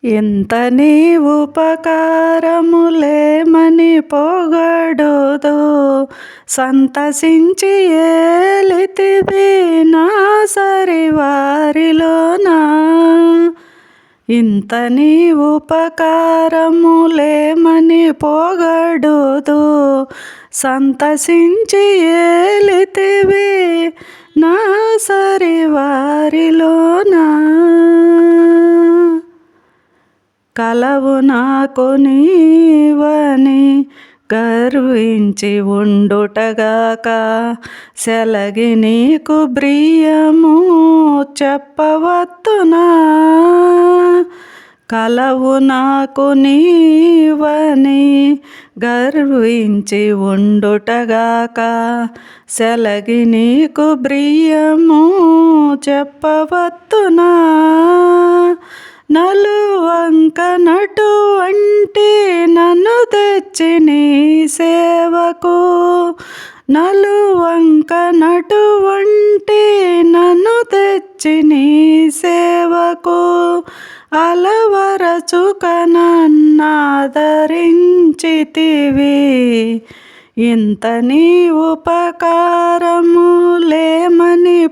ఎంత నీ ఉపకారములేమని పొగడుదు, సంతసించి ఏలితివి నా సరివారిలోన. ఇంత నీ ఉపకారములేమని పొగడుదు, సంతసించి ఏలితివి నా సరివారిలోన. కలవు నాకు నీవని గర్వించి ఉండుటగాక, సెలగి నీకు బ్రియము చెప్పవత్తునా. కలవు నాకు నీవని గర్వించి ఉండుటగాక, సెలగి నీకు బ్రియము చెప్పవత్తునా. నలువంక నటువంటి నన్ను తెచ్చి నీ సేవకు, నలువంక నటువంటి నన్ను తెచ్చి నీ సేవకు, అలవరచుక నన్నాదరించితివి. ఇంత నీ ఉపకారములేమని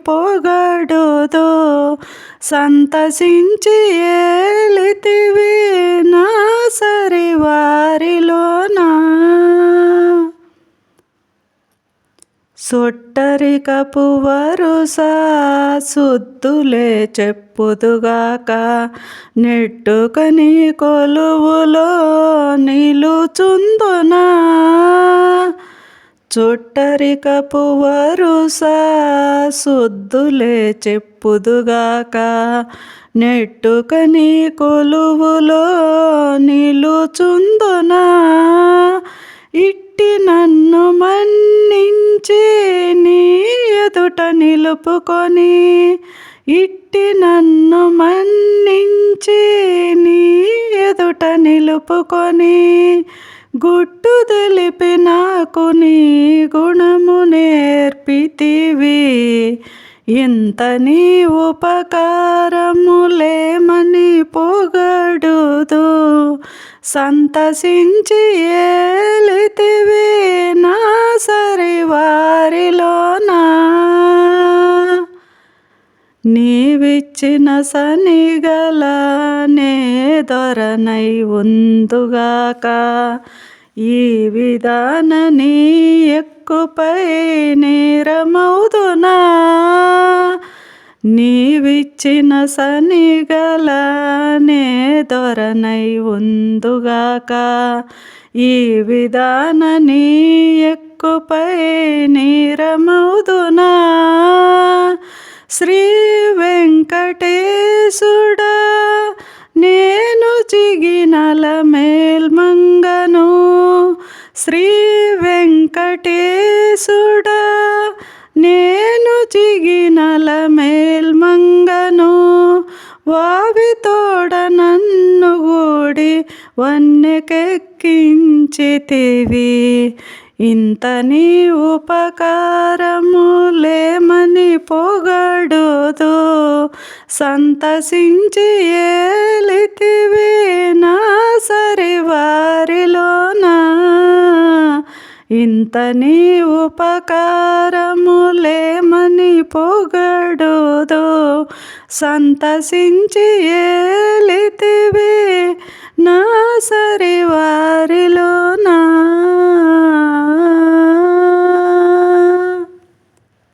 పొగడుదు, సంతసించి ఏలితివి నా సరివారిలోన. సొట్టరికపు వరుస సుద్దులే చెప్పుదుగాక, నెట్టుకని కొలువులో నిలుచుందునా. చొట్టరికపు వరుస సుద్దులే చెప్పుదుగాక, నెట్టుకని కొలువులో నిలుచుందునా. ఇట్టి నన్ను మన్నించి నీ ఎదుట నిలుపుకొని, ఇట్టి నన్ను మన్నించి నీ ఎదుట నిలుపుకొని, గుట్టు తెలిపి నాకు నీ గుణము నేర్పితివి. ఇంత నీ ఉపకారములేమని పొగడుదు, సంతసించి ఏలితివి నా సరివారిలోన. నీవిచ్చిన సనిగల నే దొరనై ఉందుగాక, ఈ విధాన నీ ఎక్కుపై నేరమౌదునా. నీవిచ్చిన సనిగల నే దొరనై ఉందుగాక, ఈ విధాన నీ ఎక్కుపై నేరమౌదునా. శ్రీ వెంకటేశుడా నేను చిగినల మేల్మంగను, శ్రీ వెంకటేశుడా నేను చిగినల మేల్మంగను. వావి తోడ నన్ను గూడి వన్నెకెక్కించితివి. ఇంత నీ ఉపకారములేమని పొగడుదు, సంతసించి ఏలితివి నా సరివారిలోన. ఇంత నీ ఉపకారములేమని పొగడుదు, సంతసించి ఏలితివి నా సరివారిలో.